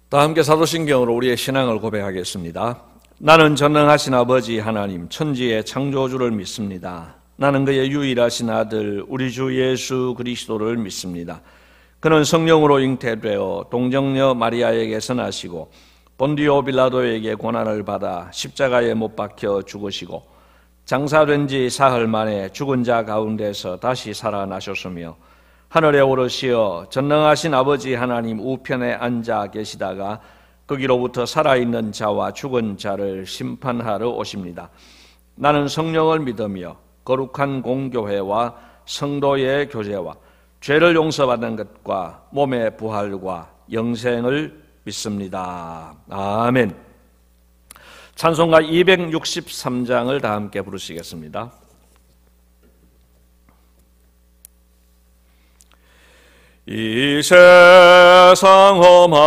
다 함께 사도신경으로 우리의 신앙을 고백하겠습니다. 나는 전능하신 아버지 하나님 천지의 창조주를 믿습니다. 나는 그의 유일하신 아들 우리 주 예수 그리스도를 믿습니다. 그는 성령으로 잉태되어 동정녀 마리아에게서 나시고 본디오 빌라도에게 고난을 받아 십자가에 못 박혀 죽으시고 장사된 지 사흘 만에 죽은 자 가운데서 다시 살아나셨으며 하늘에 오르시어 전능하신 아버지 하나님 우편에 앉아 계시다가 거기로부터 살아있는 자와 죽은 자를 심판하러 오십니다. 나는 성령을 믿으며 거룩한 공교회와 성도의 교제와 죄를 용서받는 것과 몸의 부활과 영생을 믿습니다. 아멘. 찬송가 263장을 다 함께 부르시겠습니다. 이 세상 험하거나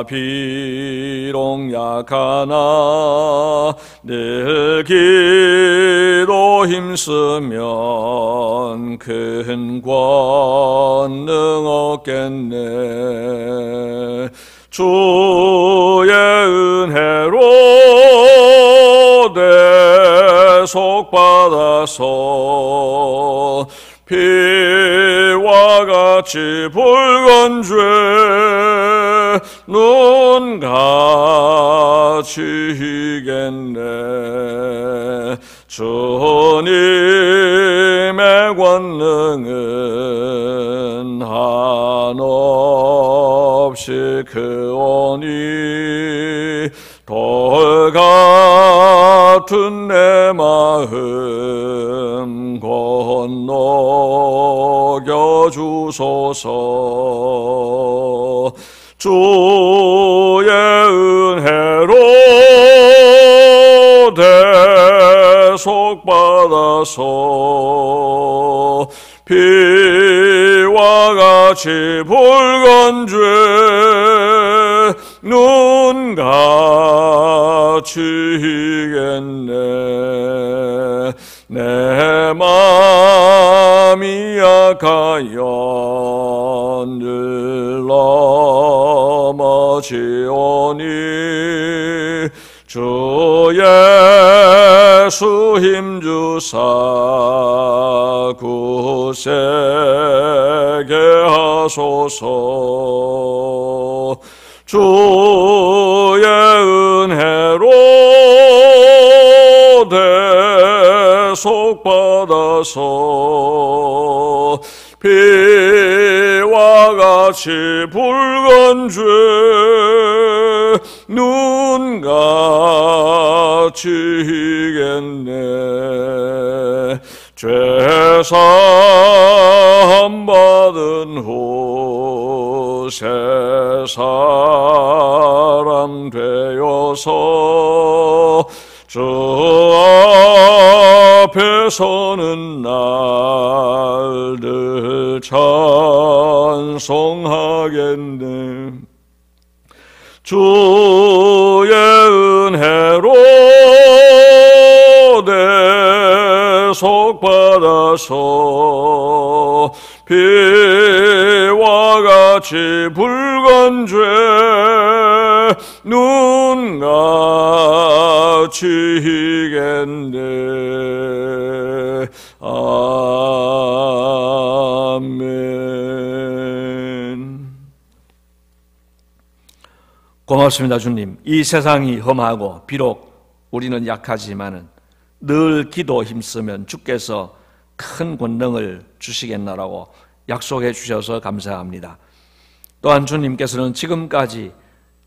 비록 약하나 늘 기도 힘쓰면 큰 권능 얻겠네. 주의 은혜로 대속받아서 피와 같이 붉은 죄 눈같이 이겠네. 주님의 권능은 한없이 크오니 돌 같은 내 마음 건너겨 주소서. 주의 은혜로 대속받아서 피와 같이 붉은 죄 눈같이 이겠네. 내 맘이 약하여 늘 넘어지오니 주 예수 힘주사 굳세게 하소서. 주의 은혜로 대속받아서 피와 같이 붉은 죄 눈같이 이겠네. 죄사함 받은 후 새 사람 되어서 주 앞에 서는 날 늘 찬송하겠네. 주의 은혜로 대속받아서 피와 같이 붉은 죄 눈같이 이겠네. 아멘. 고맙습니다. 주님. 이 세상이 험하고 비록 우리는 약하지만은 늘 기도 힘쓰면 주께서 큰 권능을 주시겠노라고 약속해 주셔서 감사합니다. 또한 주님께서는 지금까지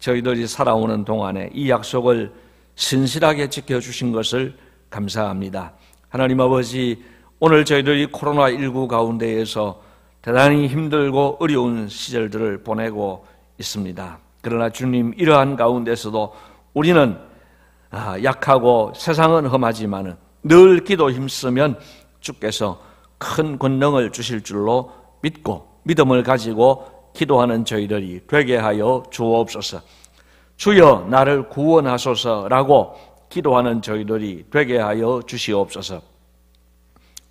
저희들이 살아오는 동안에 이 약속을 신실하게 지켜주신 것을 감사합니다. 하나님 아버지, 오늘 저희들이 코로나19 가운데에서 대단히 힘들고 어려운 시절들을 보내고 있습니다. 그러나 주님, 이러한 가운데서도 우리는 약하고 세상은 험하지만 늘 기도 힘쓰면 주께서 큰 권능을 주실 줄로 믿고 믿음을 가지고 기도하는 저희들이 되게 하여 주옵소서. 주여 나를 구원하소서라고 기도하는 저희들이 되게 하여 주시옵소서.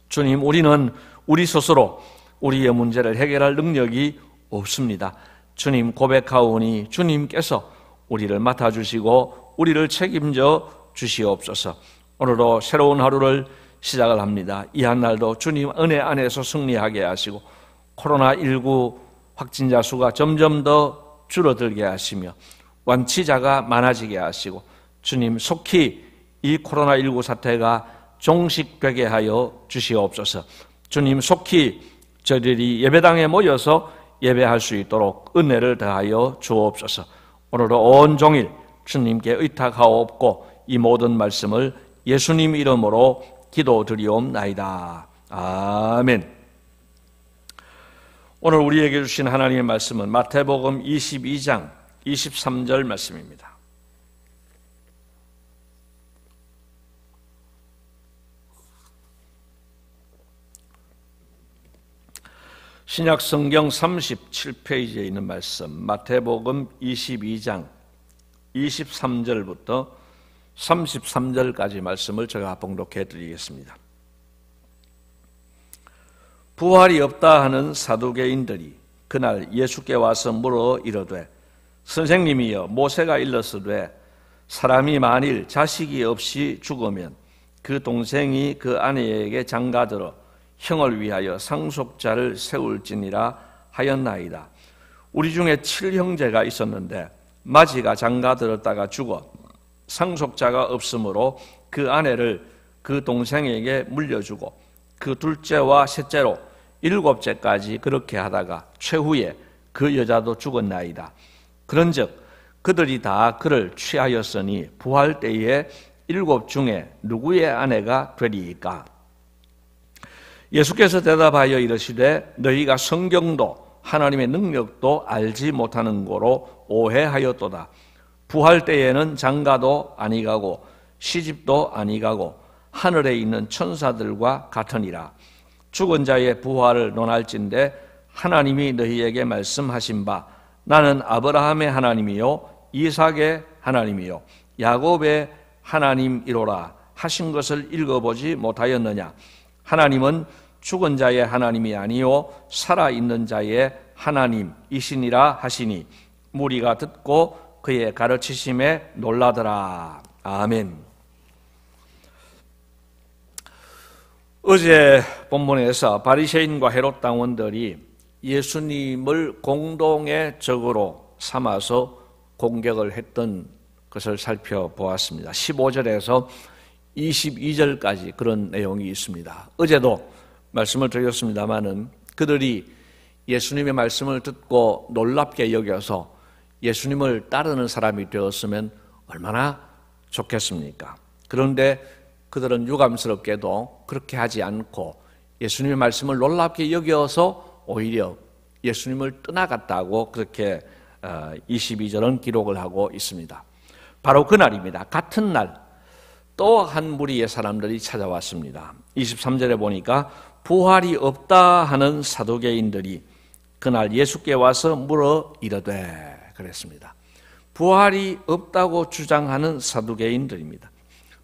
주님, 우리는 우리 스스로 우리의 문제를 해결할 능력이 없습니다. 주님 고백하오니 주님께서 우리를 맡아주시고 우리를 책임져 주시옵소서. 오늘도 새로운 하루를 시작을 합니다. 이 한 날도 주님 은혜 안에서 승리하게 하시고 코로나19 확진자 수가 점점 더 줄어들게 하시며 완치자가 많아지게 하시고 주님 속히 이 코로나19 사태가 종식되게 하여 주시옵소서. 주님 속히 저희들이 예배당에 모여서 예배할 수 있도록 은혜를 더하여 주옵소서. 오늘도 온종일 주님께 의탁하옵고 이 모든 말씀을 예수님 이름으로 기도드리옵나이다. 아멘. 오늘 우리에게 주신 하나님의 말씀은 마태복음 22장 23절 말씀입니다. 신약성경 37페이지에 있는 말씀, 마태복음 22장 23절부터 33절까지 말씀을 제가 봉독해 드리겠습니다. 부활이 없다 하는 사두개인들이 그날 예수께 와서 물어 이르되 선생님이여, 모세가 일렀으되 사람이 만일 자식이 없이 죽으면 그 동생이 그 아내에게 장가들어 형을 위하여 상속자를 세울지니라 하였나이다. 우리 중에 7형제가 있었는데 맏이가 장가들었다가 죽어 상속자가 없으므로 그 아내를 그 동생에게 물려주고 그 둘째와 셋째로 7째까지 그렇게 하다가 최후에 그 여자도 죽었나이다. 그런즉 그들이 다 그를 취하였으니 부활 때에 7 중에 누구의 아내가 되리이까? 예수께서 대답하여 이르시되 너희가 성경도 하나님의 능력도 알지 못하는 고로 오해하였도다. 부활 때에는 장가도 아니가고 시집도 아니가고 하늘에 있는 천사들과 같으니라. 죽은 자의 부활을 논할진대 하나님이 너희에게 말씀하신 바 나는 아브라함의 하나님이요 이삭의 하나님이요 야곱의 하나님이로라 하신 것을 읽어보지 못하였느냐? 하나님은 죽은 자의 하나님이 아니요 살아있는 자의 하나님이시니라 하시니 무리가 듣고 그의 가르치심에 놀라더라. 아멘. 어제 본문에서 바리새인과 헤롯 당원들이 예수님을 공동의 적으로 삼아서 공격을 했던 것을 살펴보았습니다. 15절에서 22절까지 그런 내용이 있습니다. 어제도 말씀을 드렸습니다마는 그들이 예수님의 말씀을 듣고 놀랍게 여겨서 예수님을 따르는 사람이 되었으면 얼마나 좋겠습니까? 그런데 그들은 유감스럽게도 그렇게 하지 않고 예수님의 말씀을 놀랍게 여겨서 오히려 예수님을 떠나갔다고 그렇게 22절은 기록을 하고 있습니다. 바로 그날입니다. 같은 날 또 한 무리의 사람들이 찾아왔습니다. 23절에 보니까 부활이 없다 하는 사두개인들이 그날 예수께 와서 물어 이르되 그랬습니다. 부활이 없다고 주장하는 사두개인들입니다.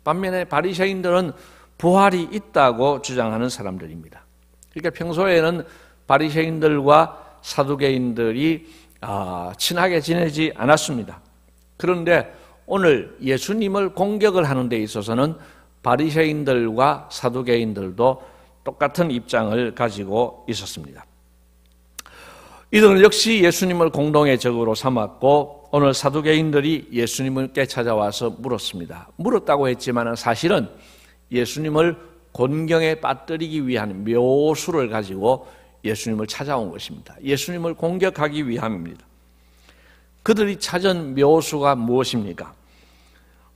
반면에 바리새인들은 부활이 있다고 주장하는 사람들입니다. 그러니까 평소에는 바리새인들과 사두개인들이 친하게 지내지 않았습니다. 그런데 오늘 예수님을 공격을 하는 데 있어서는 바리새인들과 사두개인들도 똑같은 입장을 가지고 있었습니다. 이들은 역시 예수님을 공동의 적으로 삼았고 오늘 사두개인들이 예수님께 찾아와서 물었습니다. 물었다고 했지만 사실은 예수님을 곤경에 빠뜨리기 위한 묘수를 가지고 예수님을 찾아온 것입니다. 예수님을 공격하기 위함입니다. 그들이 찾은 묘수가 무엇입니까?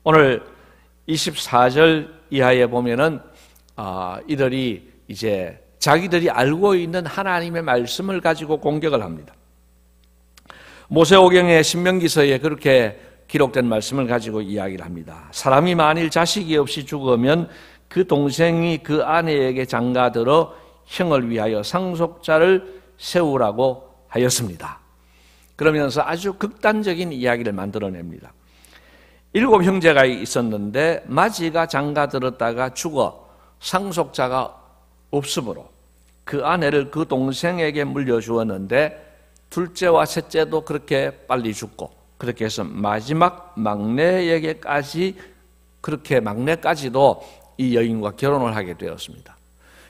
오늘 24절 이하에 보면은 이들이 이제 자기들이 알고 있는 하나님의 말씀을 가지고 공격을 합니다. 모세오경의 신명기서에 그렇게 기록된 말씀을 가지고 이야기를 합니다. 사람이 만일 자식이 없이 죽으면 그 동생이 그 아내에게 장가들어 형을 위하여 상속자를 세우라고 하였습니다. 그러면서 아주 극단적인 이야기를 만들어냅니다. 7 형제가 있었는데 맏이가 장가들었다가 죽어 상속자가 없으므로 그 아내를 그 동생에게 물려주었는데 둘째와 셋째도 그렇게 빨리 죽고, 그렇게 해서 마지막 막내에게까지, 그렇게 막내까지도 이 여인과 결혼을 하게 되었습니다.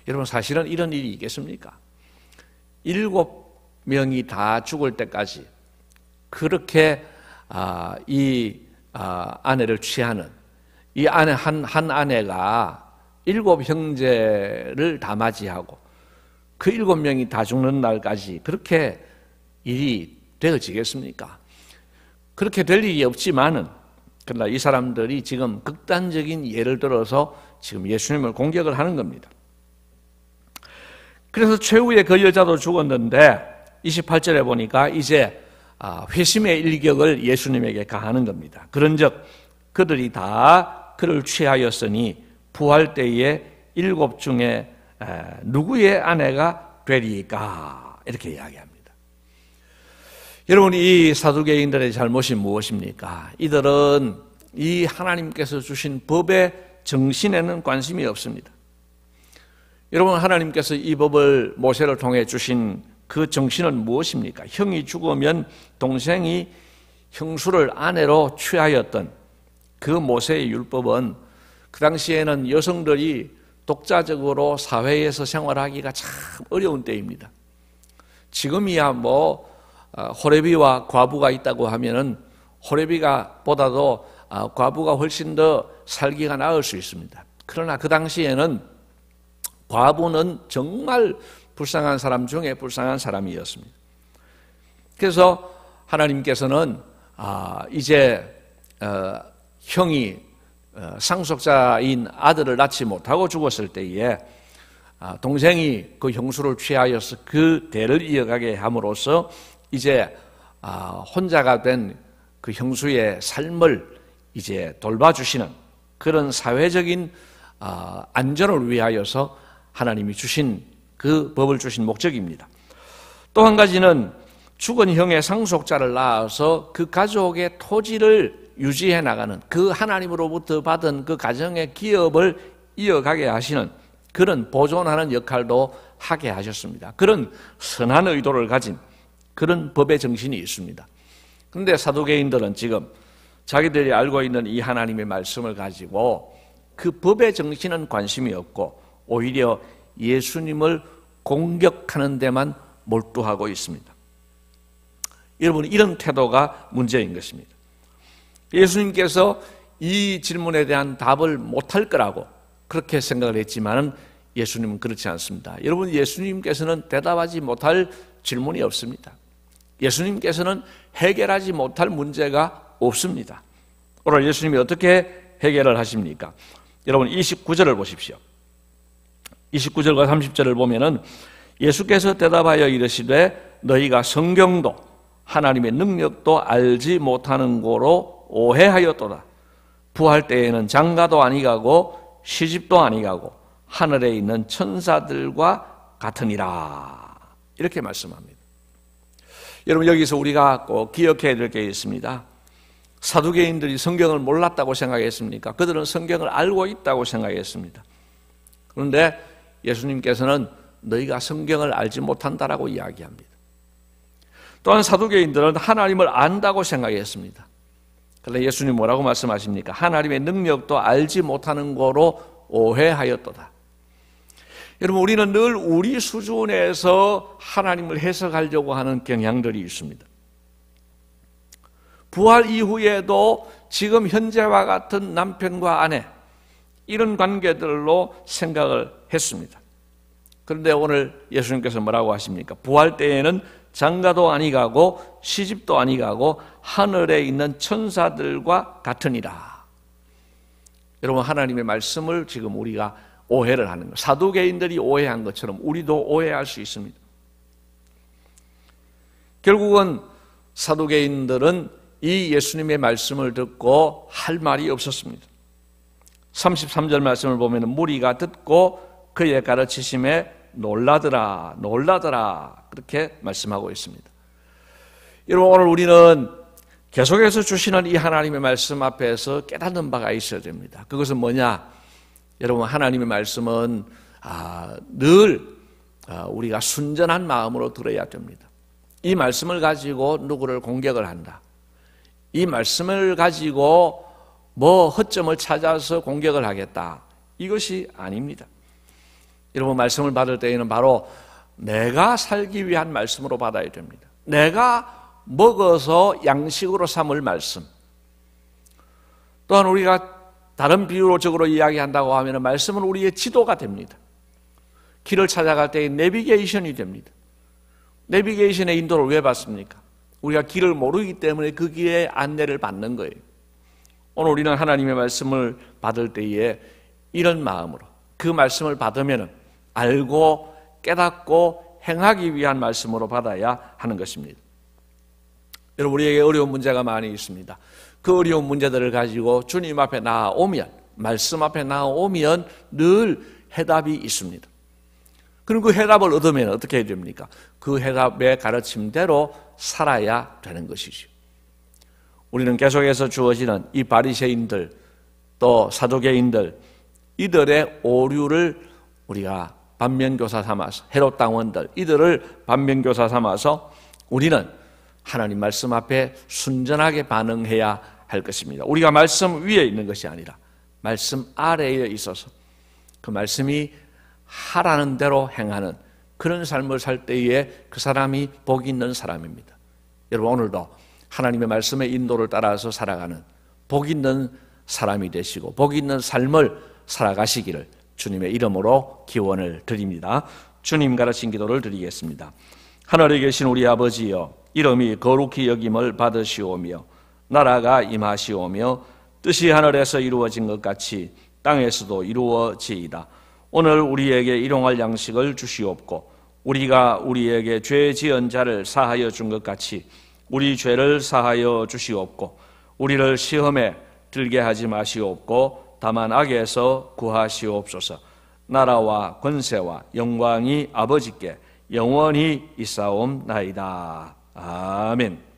여러분, 사실은 이런 일이 있겠습니까? 7명이 다 죽을 때까지 그렇게 이 아내를 취하는, 이 아내 한 아내가 7 형제를 다 맞이하고 그 7명이 다 죽는 날까지 그렇게 일이 되어지겠습니까? 그렇게 될 일이 없지만은, 그러나 이 사람들이 지금 극단적인 예를 들어서 지금 예수님을 공격을 하는 겁니다. 그래서 최후에 그 여자도 죽었는데 28절에 보니까 이제 회심의 일격을 예수님에게 가하는 겁니다. 그런즉 그들이 다 그를 취하였으니 부활 때에 7 중에 누구의 아내가 되리까? 이렇게 이야기합니다. 여러분, 이 사두개인들의 잘못이 무엇입니까? 이들은 이 하나님께서 주신 법의 정신에는 관심이 없습니다. 여러분, 하나님께서 이 법을 모세를 통해 주신 그 정신은 무엇입니까? 형이 죽으면 동생이 형수를 아내로 취하였던 그 모세의 율법은 그 당시에는 여성들이 독자적으로 사회에서 생활하기가 참 어려운 때입니다. 지금이야 호레비와 과부가 있다고 하면은 호레비가 보다도 과부가 훨씬 더 살기가 나을 수 있습니다. 그러나 그 당시에는 과부는 정말 불쌍한 사람 중에 불쌍한 사람이었습니다. 그래서 하나님께서는 이제 형이 상속자인 아들을 낳지 못하고 죽었을 때에 동생이 그 형수를 취하여서 그 대를 이어가게 함으로써 이제 혼자가 된 그 형수의 삶을 이제 돌봐주시는 그런 사회적인 안전을 위하여서 하나님이 주신 그 법을 주신 목적입니다. 또 한 가지는 죽은 형의 상속자를 낳아서 그 가족의 토지를 유지해 나가는, 그 하나님으로부터 받은 그 가정의 기업을 이어가게 하시는 그런 보존하는 역할도 하게 하셨습니다. 그런 선한 의도를 가진 그런 법의 정신이 있습니다. 그런데 사두개인들은 지금 자기들이 알고 있는 이 하나님의 말씀을 가지고 그 법의 정신은 관심이 없고 오히려 예수님을 공격하는 데만 몰두하고 있습니다. 여러분, 이런 태도가 문제인 것입니다. 예수님께서 이 질문에 대한 답을 못할 거라고 그렇게 생각을 했지만은 예수님은 그렇지 않습니다. 여러분, 예수님께서는 대답하지 못할 질문이 없습니다. 예수님께서는 해결하지 못할 문제가 없습니다. 오늘 예수님이 어떻게 해결을 하십니까? 여러분, 29절을 보십시오. 29절과 30절을 보면은 예수께서 대답하여 이르시되 너희가 성경도 하나님의 능력도 알지 못하는 고로 오해하였도다. 부활 때에는 장가도 아니가고 시집도 아니가고 하늘에 있는 천사들과 같으니라. 이렇게 말씀합니다. 여러분, 여기서 우리가 꼭 기억해야 될 게 있습니다. 사두개인들이 성경을 몰랐다고 생각했습니까? 그들은 성경을 알고 있다고 생각했습니다. 그런데 예수님께서는 너희가 성경을 알지 못한다라고 이야기합니다. 또한 사두개인들은 하나님을 안다고 생각했습니다. 그런데 예수님 뭐라고 말씀하십니까? 하나님의 능력도 알지 못하는 거로 오해하였도다. 여러분, 우리는 늘 우리 수준에서 하나님을 해석하려고 하는 경향들이 있습니다. 부활 이후에도 지금 현재와 같은 남편과 아내, 이런 관계들로 생각을 했습니다. 그런데 오늘 예수님께서 뭐라고 하십니까? 부활 때에는 장가도 아니가고 시집도 아니가고 하늘에 있는 천사들과 같으니라. 여러분, 하나님의 말씀을 지금 우리가 오해를 하는 것, 사두개인들이 오해한 것처럼 우리도 오해할 수 있습니다. 결국은 사두개인들은 이 예수님의 말씀을 듣고 할 말이 없었습니다. 33절 말씀을 보면 무리가 듣고 그의 가르치심에 놀라더라 그렇게 말씀하고 있습니다. 여러분, 오늘 우리는 계속해서 주시는 이 하나님의 말씀 앞에서 깨닫는 바가 있어야 됩니다. 그것은 뭐냐? 여러분, 하나님의 말씀은 늘 우리가 순전한 마음으로 들어야 됩니다. 이 말씀을 가지고 누구를 공격을 한다. 이 말씀을 가지고 뭐 허점을 찾아서 공격을 하겠다. 이것이 아닙니다. 여러분, 말씀을 받을 때에는 바로 내가 살기 위한 말씀으로 받아야 됩니다. 내가 먹어서 양식으로 삼을 말씀. 또한 우리가 다른 비유적으로 이야기한다고 하면 말씀은 우리의 지도가 됩니다. 길을 찾아갈 때의 내비게이션이 됩니다. 내비게이션의 인도를 왜 받습니까? 우리가 길을 모르기 때문에 그 길의 안내를 받는 거예요. 오늘 우리는 하나님의 말씀을 받을 때에 이런 마음으로 그 말씀을 받으면 알고 깨닫고 행하기 위한 말씀으로 받아야 하는 것입니다. 여러분, 우리에게 어려운 문제가 많이 있습니다. 그 어려운 문제들을 가지고 주님 앞에 나아오면, 말씀 앞에 나아오면 늘 해답이 있습니다. 그럼 그 해답을 얻으면 어떻게 해야 됩니까? 그 해답의 가르침대로 살아야 되는 것이죠. 우리는 계속해서 주어지는 이 바리새인들 또 사두개인들 이들의 오류를 우리가 반면교사 삼아서, 헤롯 당원들 이들을 반면교사 삼아서 우리는 하나님 말씀 앞에 순전하게 반응해야 할 것입니다. 우리가 말씀 위에 있는 것이 아니라 말씀 아래에 있어서 그 말씀이 하라는 대로 행하는 그런 삶을 살 때에 그 사람이 복 있는 사람입니다. 여러분, 오늘도 하나님의 말씀의 인도를 따라서 살아가는 복 있는 사람이 되시고 복 있는 삶을 살아가시기를 주님의 이름으로 기원을 드립니다. 주님 가르친 기도를 드리겠습니다. 하늘에 계신 우리 아버지여, 이름이 거룩히 여김을 받으시오며 나라가 임하시오며 뜻이 하늘에서 이루어진 것 같이 땅에서도 이루어지이다. 오늘 우리에게 일용할 양식을 주시옵고 우리가 우리에게 죄 지은 자를 사하여 준 것 같이 우리 죄를 사하여 주시옵고 우리를 시험에 들게 하지 마시옵고 다만 악에서 구하시옵소서. 나라와 권세와 영광이 아버지께 영원히 있사옵나이다. 아멘.